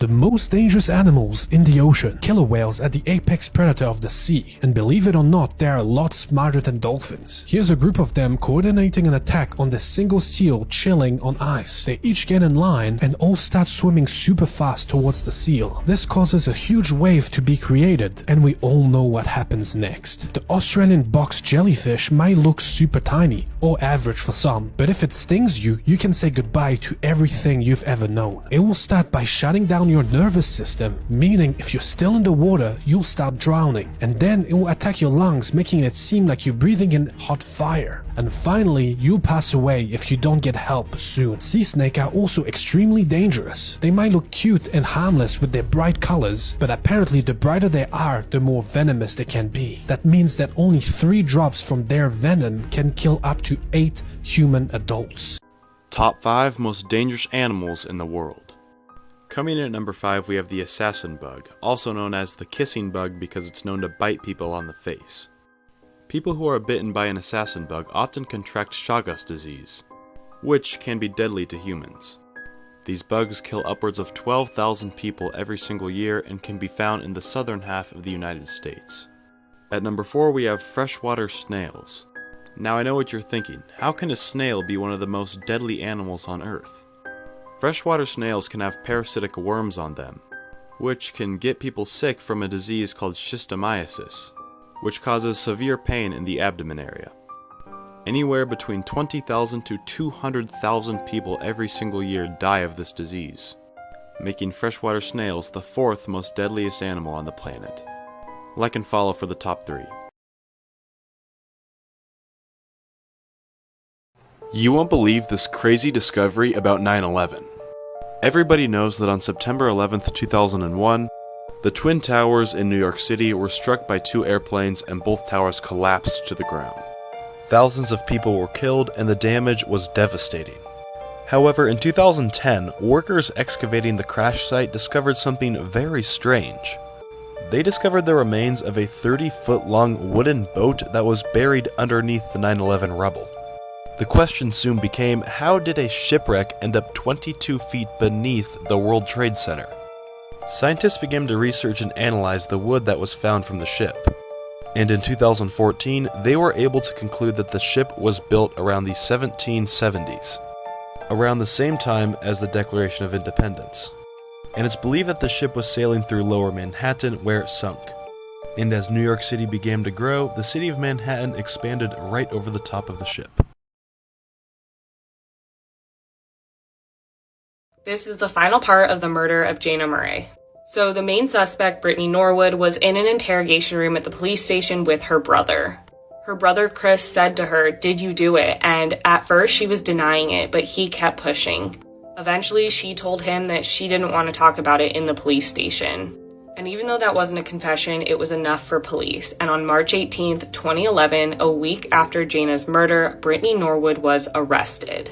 The most dangerous animals in the ocean. Killer whales are the apex predator of the sea, and believe it or not, they are a lot smarter than dolphins. Here's a group of them coordinating an attack on this single seal chilling on ice. They each get in line and all start swimming super fast towards the seal. This causes a huge wave to be created, and we all know what happens next. The Australian box jellyfish might look super tiny, or average for some, but if it stings you, you can say goodbye to everything you've ever known. It will start by shutting down your nervous system, meaning if you're still in the water, you'll start drowning, and then it will attack your lungs, making it seem like you're breathing in hot fire. And finally, you'll pass away if you don't get help soon. Sea snakes are also extremely dangerous. They might look cute and harmless with their bright colors, but apparently the brighter they are, the more venomous they can be. That means that only 3 drops from their venom can kill up to 8 human adults. Top 5 most dangerous animals in the world. Coming in at number 5, we have the assassin bug, also known as the kissing bug because it's known to bite people on the face. People who are bitten by an assassin bug often contract Chagas disease, which can be deadly to humans. These bugs kill upwards of 12,000 people every single year and can be found in the southern half of the United States. At number 4, we have freshwater snails. Now I know what you're thinking, how can a snail be one of the most deadly animals on Earth? Freshwater snails can have parasitic worms on them, which can get people sick from a disease called schistosomiasis, which causes severe pain in the abdomen area. Anywhere between 20,000 to 200,000 people every single year die of this disease, making freshwater snails the 4th most deadliest animal on the planet. Like and follow for the top 3. You won't believe this crazy discovery about 9/11. Everybody knows that on September 11th, 2001, the Twin Towers in New York City were struck by 2 airplanes and both towers collapsed to the ground. Thousands of people were killed and the damage was devastating. However, in 2010, workers excavating the crash site discovered something very strange. They discovered the remains of a 30-foot-long wooden boat that was buried underneath the 9/11 rubble. The question soon became, how did a shipwreck end up 22 feet beneath the World Trade Center? Scientists began to research and analyze the wood that was found from the ship. And in 2014, they were able to conclude that the ship was built around the 1770s, around the same time as the Declaration of Independence. And it's believed that the ship was sailing through Lower Manhattan where it sunk. And as New York City began to grow, the city of Manhattan expanded right over the top of the ship. This is the final part of the murder of Jayna Murray. So the main suspect, Brittany Norwood, was in an interrogation room at the police station with her brother. Her brother Chris said to her, "Did you do it?" And at first she was denying it, but he kept pushing. Eventually she told him that she didn't want to talk about it in the police station. And even though that wasn't a confession, it was enough for police. And on March 18th, 2011, a week after Jayna's murder, Brittany Norwood was arrested.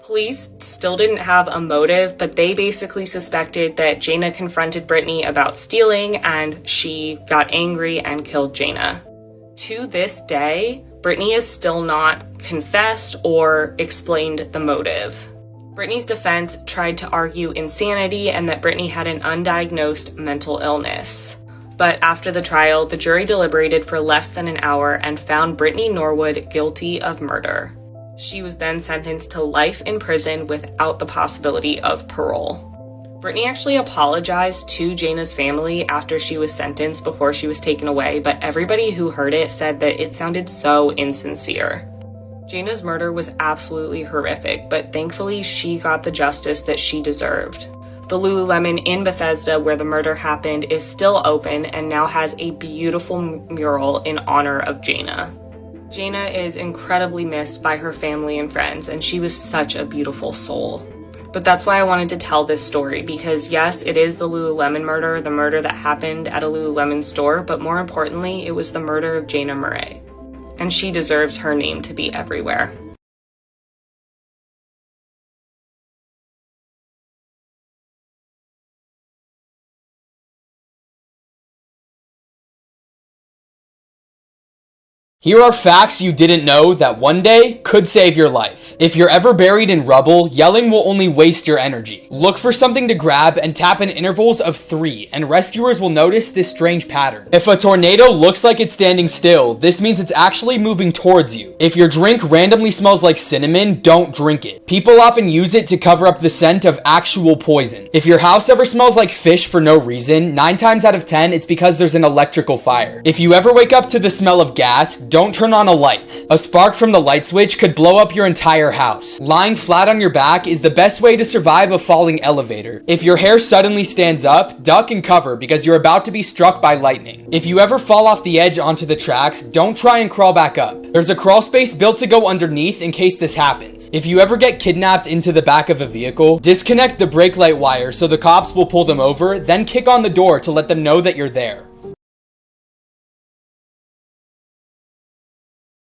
Police still didn't have a motive, but they basically suspected that Jayna confronted Brittany about stealing and she got angry and killed Jayna. To this day, Brittany has still not confessed or explained the motive. Brittany's defense tried to argue insanity and that Brittany had an undiagnosed mental illness. But after the trial, the jury deliberated for less than an hour and found Brittany Norwood guilty of murder. She was then sentenced to life in prison without the possibility of parole. Brittany actually apologized to Jayna's family after she was sentenced before she was taken away, but everybody who heard it said that it sounded so insincere. Jayna's murder was absolutely horrific, but thankfully she got the justice that she deserved. The Lululemon in Bethesda, where the murder happened, is still open and now has a beautiful mural in honor of Jayna. Jayna is incredibly missed by her family and friends, and she was such a beautiful soul. But that's why I wanted to tell this story, because yes, it is the Lululemon murder, the murder that happened at a Lululemon store, but more importantly, it was the murder of Jayna Murray. And she deserves her name to be everywhere. Here are facts you didn't know that one day could save your life. If you're ever buried in rubble, yelling will only waste your energy. Look for something to grab and tap in intervals of 3, and rescuers will notice this strange pattern. If a tornado looks like it's standing still, this means it's actually moving towards you. If your drink randomly smells like cinnamon, don't drink it. People often use it to cover up the scent of actual poison. If your house ever smells like fish for no reason, 9 times out of 10, it's because there's an electrical fire. If you ever wake up to the smell of gas, don't turn on a light. A spark from the light switch could blow up your entire house. Lying flat on your back is the best way to survive a falling elevator. If your hair suddenly stands up, duck and cover because you're about to be struck by lightning. If you ever fall off the edge onto the tracks, don't try and crawl back up. There's a crawl space built to go underneath in case this happens. If you ever get kidnapped into the back of a vehicle, disconnect the brake light wire so the cops will pull them over, then kick on the door to let them know that you're there.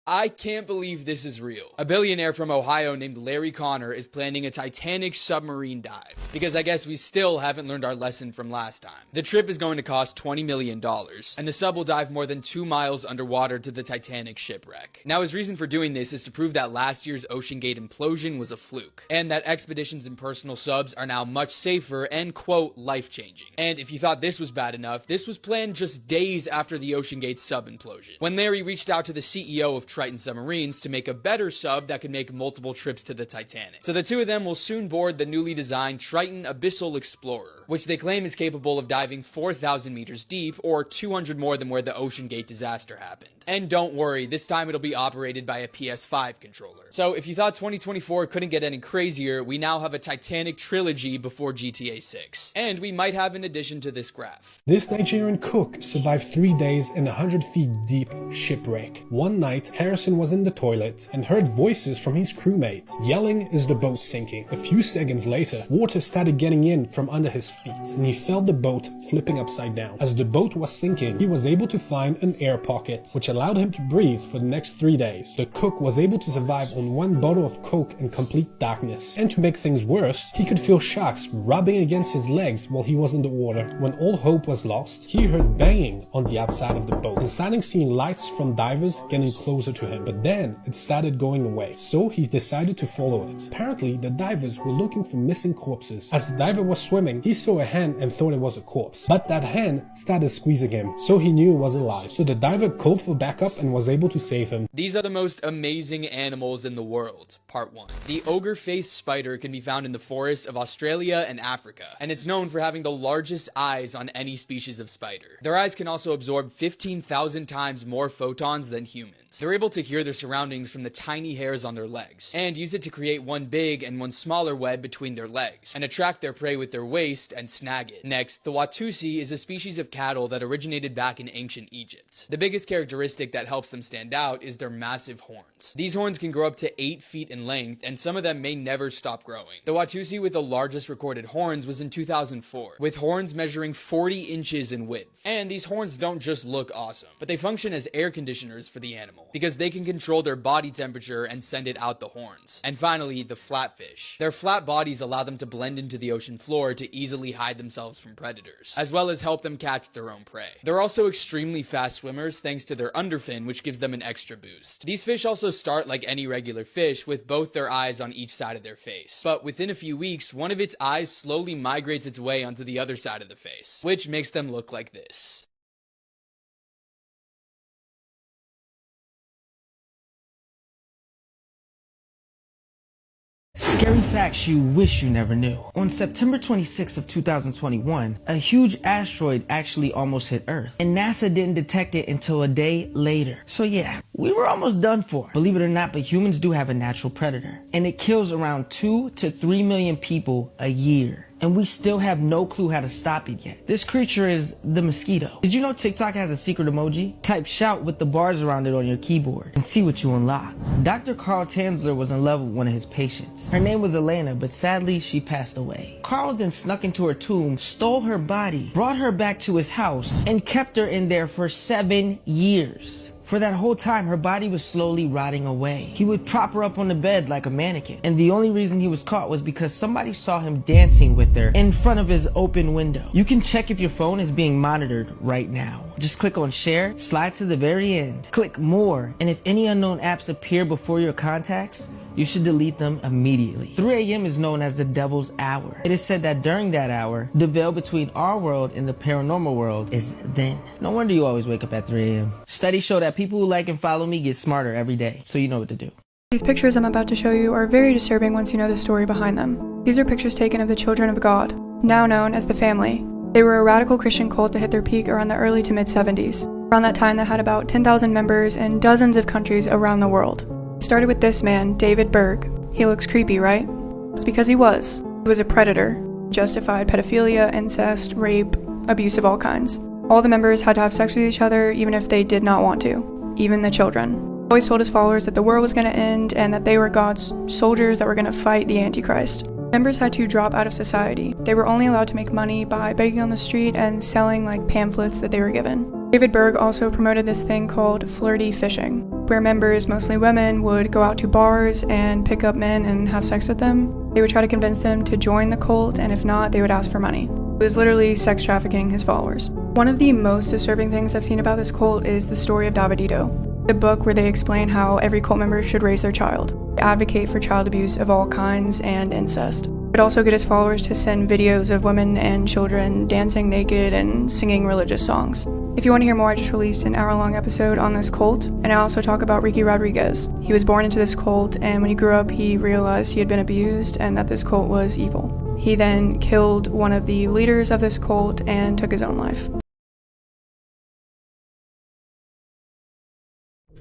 I can't believe this is real. A billionaire from Ohio named Larry Connor is planning a Titanic submarine dive, because I guess we still haven't learned our lesson from last time. The trip is going to cost $20 million, and the sub will dive more than 2 miles underwater to the Titanic shipwreck. Now, his reason for doing this is to prove that last year's OceanGate implosion was a fluke, and that expeditions and personal subs are now much safer and, quote, life-changing. And if you thought this was bad enough, this was planned just days after the OceanGate sub implosion, when Larry reached out to the CEO of Triton Submarines to make a better sub that could make multiple trips to the Titanic. So the two of them will soon board the newly designed Triton Abyssal Explorer, which they claim is capable of diving 4,000 meters deep, or 200 more than where the OceanGate disaster happened. And don't worry, this time it'll be operated by a PS5 controller. So if you thought 2024 couldn't get any crazier, we now have a Titanic trilogy before GTA 6. And we might have an addition to this graph. This Nigerian cook survived 3 days in a 100 feet deep shipwreck. One night, Harrison was in the toilet and heard voices from his crewmate, yelling as the boat sinking. A few seconds later, water started getting in from under his feet, and he felt the boat flipping upside down. As the boat was sinking, he was able to find an air pocket, which allowed him to breathe for the next 3 days. The cook was able to survive on 1 bottle of Coke in complete darkness. And to make things worse, he could feel sharks rubbing against his legs while he was in the water. When all hope was lost, he heard banging on the outside of the boat and started seeing lights from divers getting closer to him. But then it started going away, so he decided to follow it. Apparently, the divers were looking for missing corpses. As the diver was swimming, he saw a hand and thought it was a corpse. But that hand started squeezing him, so he knew it was alive. So the diver called for backup and was able to save him. These are the most amazing animals in the world. Part 1. The ogre-faced spider can be found in the forests of Australia and Africa, and it's known for having the largest eyes on any species of spider. Their eyes can also absorb 15,000 times more photons than humans. They're able to hear their surroundings from the tiny hairs on their legs, and use it to create one big and one smaller web between their legs, and attract their prey with their waist and snag it. Next, the Watusi is a species of cattle that originated back in ancient Egypt. The biggest characteristic that helps them stand out is their massive horns. These horns can grow up to 8 feet in length, and some of them may never stop growing. The Watusi with the largest recorded horns was in 2004, with horns measuring 40 inches in width. And these horns don't just look awesome, but they function as air conditioners for the animal, because they can control their body temperature and send it out the horns. And finally, the flatfish. Their flat bodies allow them to blend into the ocean floor to easily hide themselves from predators, as well as help them catch their own prey. They're also extremely fast swimmers thanks to their underfin, which gives them an extra boost. These fish also start like any regular fish, with both their eyes on each side of their face. But within a few weeks, one of its eyes slowly migrates its way onto the other side of the face, which makes them look like this. Scary facts you wish you never knew. On September 26th of 2021, a huge asteroid actually almost hit Earth, and NASA didn't detect it until a day later. So yeah, we were almost done for. Believe it or not, but humans do have a natural predator, and it kills around 2 to 3 million people a year. And we still have no clue how to stop it yet. This creature is the mosquito. Did you know TikTok has a secret emoji? Type shout with the bars around it on your keyboard and see what you unlock. Dr. Carl Tanzler was in love with one of his patients. Her name was Elena, but sadly she passed away. Carl then snuck into her tomb, stole her body, brought her back to his house, and kept her in there for 7 years. For that whole time, her body was slowly rotting away. He would prop her up on the bed like a mannequin. And the only reason he was caught was because somebody saw him dancing with her in front of his open window. You can check if your phone is being monitored right now. Just click on share, slide to the very end, click more, and if any unknown apps appear before your contacts, you should delete them immediately. 3 a.m. is known as the devil's hour. It is said that during that hour, the veil between our world and the paranormal world is thin. No wonder you always wake up at 3 a.m. Studies show that people who like and follow me get smarter every day, so you know what to do. These pictures I'm about to show you are very disturbing once you know the story behind them. These are pictures taken of the Children of God, now known as the Family. They were a radical Christian cult that hit their peak around the early to mid 70s. Around that time, they had about 10,000 members in dozens of countries around the world. It started with this man, David Berg. He looks creepy, right? It's because he was. He was a predator, justified pedophilia, incest, rape, abuse of all kinds. All the members had to have sex with each other even if they did not want to, even the children. He always told his followers that the world was going to end and that they were God's soldiers that were going to fight the Antichrist. Members had to drop out of society. They were only allowed to make money by begging on the street and selling like pamphlets that they were given. David Berg also promoted this thing called flirty fishing, where members, mostly women, would go out to bars and pick up men and have sex with them. They would try to convince them to join the cult, and if not, they would ask for money. It was literally sex trafficking his followers. One of the most disturbing things I've seen about this cult is the story of Davidito, the book where they explain how every cult member should raise their child. They advocate for child abuse of all kinds and incest. But also get his followers to send videos of women and children dancing naked and singing religious songs. If you want to hear more, I just released an hour-long episode on this cult, and I also talk about Ricky Rodriguez. He was born into this cult, and when he grew up, he realized he had been abused and that this cult was evil. He then killed one of the leaders of this cult and took his own life.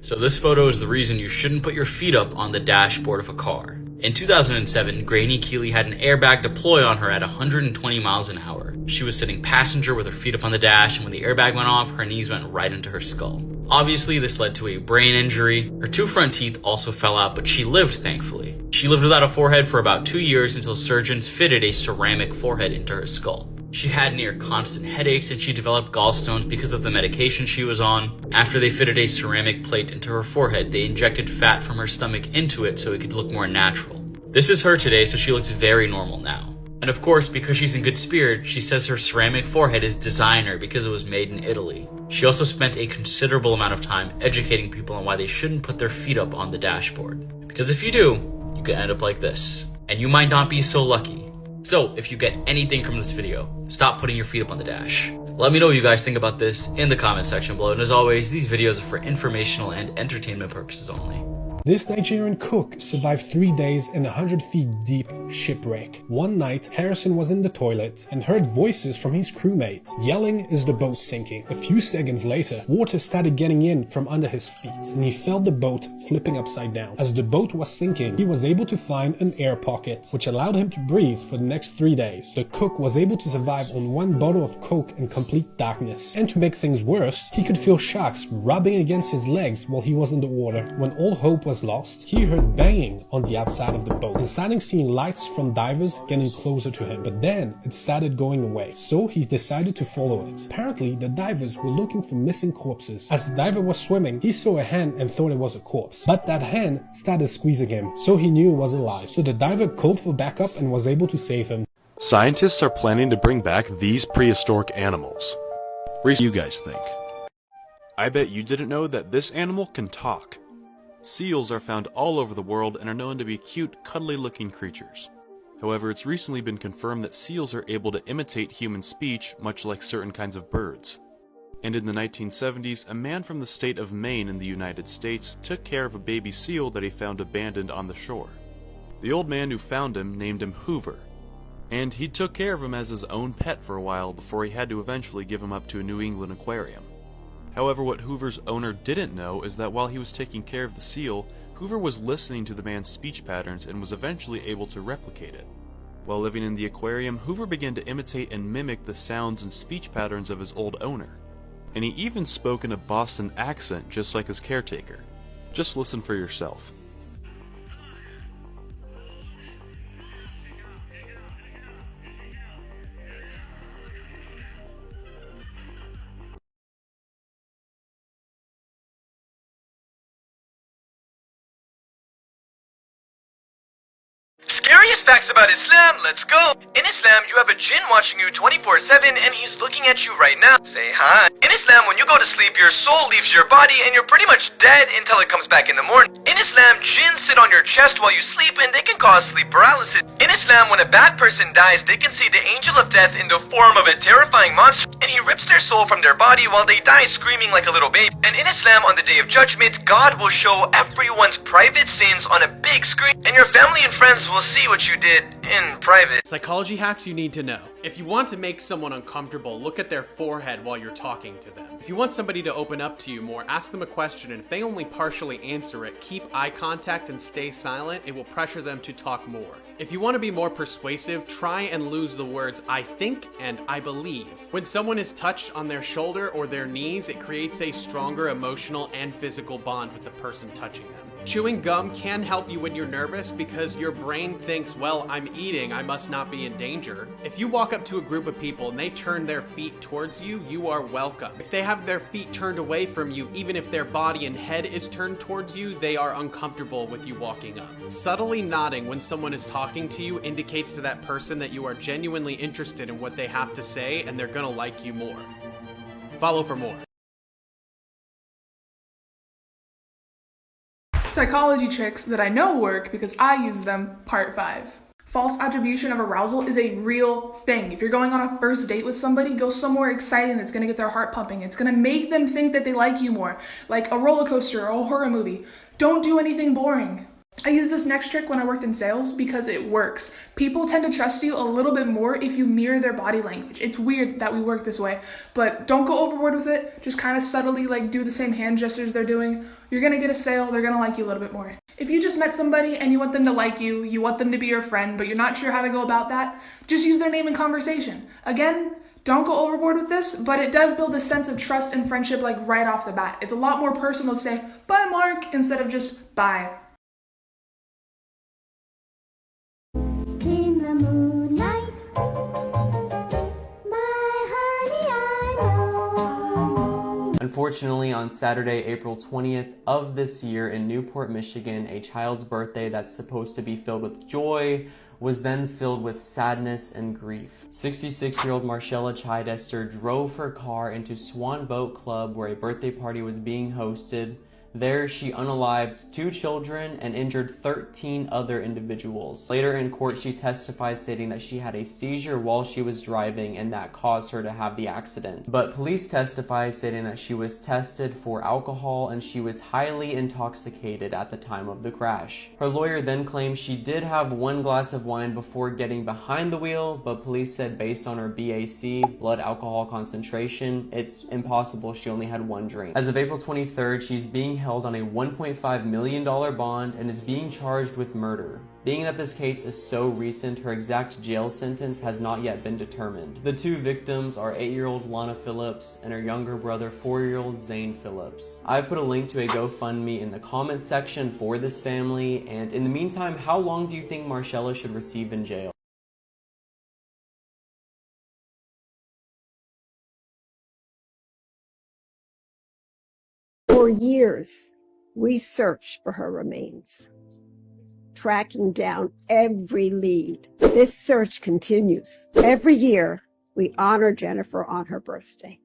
So this photo is the reason you shouldn't put your feet up on the dashboard of a car. In 2007, Granny Keeley had an airbag deploy on her at 120 miles an hour. She was sitting passenger with her feet up on the dash, and when the airbag went off, her knees went right into her skull. Obviously, this led to a brain injury. Her 2 front teeth also fell out, but she lived, thankfully. She lived without a forehead for about 2 years until surgeons fitted a ceramic forehead into her skull. She had near constant headaches, and she developed gallstones because of the medication she was on. After they fitted a ceramic plate into her forehead, they injected fat from her stomach into it so it could look more natural. This is her today, so she looks very normal now. And of course, because she's in good spirit, she says her ceramic forehead is designer because it was made in Italy. She also spent a considerable amount of time educating people on why they shouldn't put their feet up on the dashboard. Because if you do, you could end up like this. And you might not be so lucky. So, if you get anything from this video, stop putting your feet up on the dash. Let me know what you guys think about this in the comment section below, and as always, these videos are for informational and entertainment purposes only. This Nigerian cook survived 3 days in a 100 feet deep shipwreck. One night, Harrison was in the toilet and heard voices from his crewmate. Yelling is the boat sinking. A few seconds later, water started getting in from under his feet, and he felt the boat flipping upside down. As the boat was sinking, he was able to find an air pocket, which allowed him to breathe for the next 3 days. The cook was able to survive on 1 bottle of Coke in complete darkness. And to make things worse, he could feel sharks rubbing against his legs while he was in the water. When all hope was lost, he heard banging on the outside of the boat and started seeing lights from divers getting closer to him. But then it started going away, so he decided to follow it. Apparently, the divers were looking for missing corpses. As the diver was swimming, he saw a hand and thought it was a corpse. But that hand started squeezing him, so he knew it was alive. So the diver called for backup and was able to save him. Scientists are planning to bring back these prehistoric animals. What do you guys think? I bet you didn't know that this animal can talk. Seals are found all over the world and are known to be cute, cuddly-looking creatures. However, it's recently been confirmed that seals are able to imitate human speech, much like certain kinds of birds. And in the 1970s, a man from the state of Maine in the United States took care of a baby seal that he found abandoned on the shore. The old man who found him named him Hoover, and he took care of him as his own pet for a while before he had to eventually give him up to a New England aquarium. However, what Hoover's owner didn't know is that while he was taking care of the seal, Hoover was listening to the man's speech patterns and was eventually able to replicate it. While living in the aquarium, Hoover began to imitate and mimic the sounds and speech patterns of his old owner. And he even spoke in a Boston accent just like his caretaker. Just listen for yourself. facts about Islam, let's go! In Islam, you have a jinn watching you 24/7 and he's looking at you right now. Say hi. In Islam, when you go to sleep, your soul leaves your body and you're pretty much dead until it comes back in the morning. In Islam, jinns sit on your chest while you sleep and they can cause sleep paralysis. In Islam, when a bad person dies, they can see the angel of death in the form of a terrifying monster and he rips their soul from their body while they die screaming like a little baby. And in Islam, on the Day of Judgment, God will show everyone's private sins on a big screen and your family and friends will see what you did in private. Psychology hacks you need to know. If you want to make someone uncomfortable, look at their forehead while you're talking to them. If you want somebody to open up to you more, ask them a question, and if they only partially answer it, keep eye contact and stay silent. It will pressure them to talk more. If you want to be more persuasive, try and lose the words I think and I believe. When someone is touched on their shoulder or their knees, it creates a stronger emotional and physical bond with the person touching them. Chewing gum can help you when you're nervous because your brain thinks, well, I'm eating, I must not be in danger. If you walk up to a group of people and they turn their feet towards you, you are welcome. If they have their feet turned away from you, even if their body and head is turned towards you, they are uncomfortable with you walking up. Subtly nodding when someone is talking to you indicates to that person that you are genuinely interested in what they have to say and they're gonna like you more. Follow for more. Psychology tricks that I know work because I use them, part 5. False attribution of arousal is a real thing. If you're going on a first date with somebody, go somewhere exciting that's gonna get their heart pumping. It's gonna make them think that they like you more, like a roller coaster or a horror movie. Don't do anything boring. I use this next trick when I worked in sales because it works. People tend to trust you a little bit more if you mirror their body language. It's weird that we work this way, but don't go overboard with it. Just kind of subtly do the same hand gestures they're doing. You're gonna get a sale, they're gonna like you a little bit more. If you just met somebody and you want them to like you, you want them to be your friend, but you're not sure how to go about that, just use their name in conversation. Again, don't go overboard with this, but it does build a sense of trust and friendship right off the bat. It's a lot more personal to say, bye Mark, instead of just bye. In the moonlight, my honey, I know. Unfortunately, on Saturday, April 20th of this year in Newport, Michigan, a child's birthday that's supposed to be filled with joy was then filled with sadness and grief. 66-year-old Marcella Chidester drove her car into Swan Boat Club where a birthday party was being hosted. There, she unalived 2 children and injured 13 other individuals. Later in court, she testified stating that she had a seizure while she was driving and that caused her to have the accident. But police testified stating that she was tested for alcohol and she was highly intoxicated at the time of the crash. Her lawyer then claimed she did have 1 glass of wine before getting behind the wheel, but police said based on her BAC, blood alcohol concentration, it's impossible she only had 1 drink. As of April 23rd, she's being held on a $1.5 million bond and is being charged with murder. Being that this case is so recent, her exact jail sentence has not yet been determined. The 2 victims are 8-year-old Lana Phillips and her younger brother 4-year-old Zane Phillips. I've put a link to a GoFundMe in the comments section for this family, and in the meantime, how long do you think Marcella should receive in jail? For years, we searched for her remains, tracking down every lead. This search continues. Every year, we honor Jennifer on her birthday,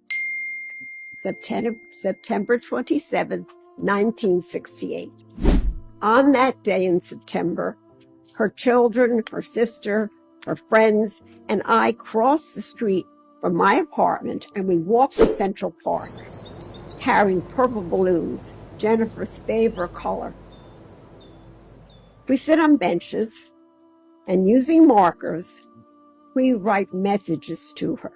September 27th, 1968. On that day in September, her children, her sister, her friends, and I crossed the street from my apartment and we walked to Central Park, carrying purple balloons, Jennifer's favorite color. We sit on benches and using markers, we write messages to her.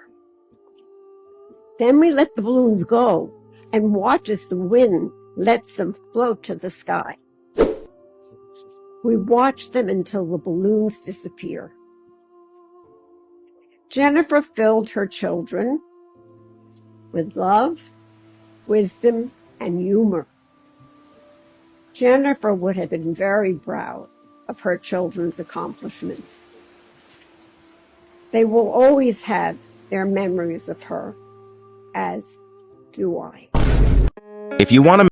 Then we let the balloons go and watch as the wind lets them float to the sky. We watch them until the balloons disappear. Jennifer filled her children with love, wisdom, and humor. Jennifer would have been very proud of her children's accomplishments. They will always have their memories of her, as do I. If you want to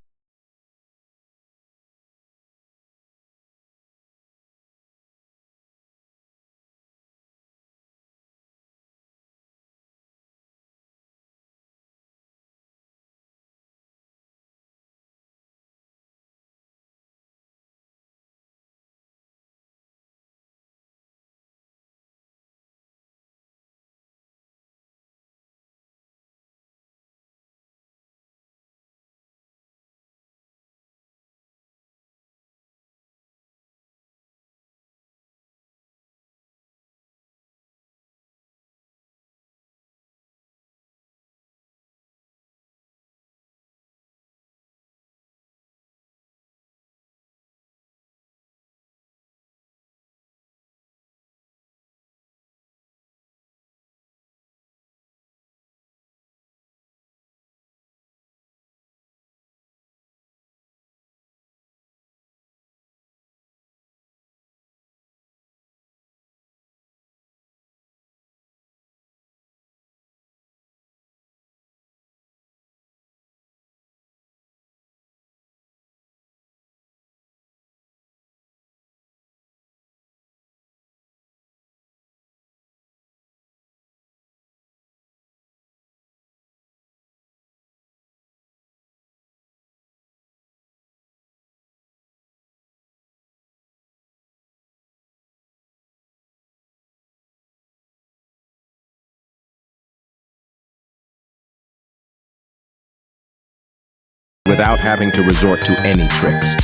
without having to resort to any tricks.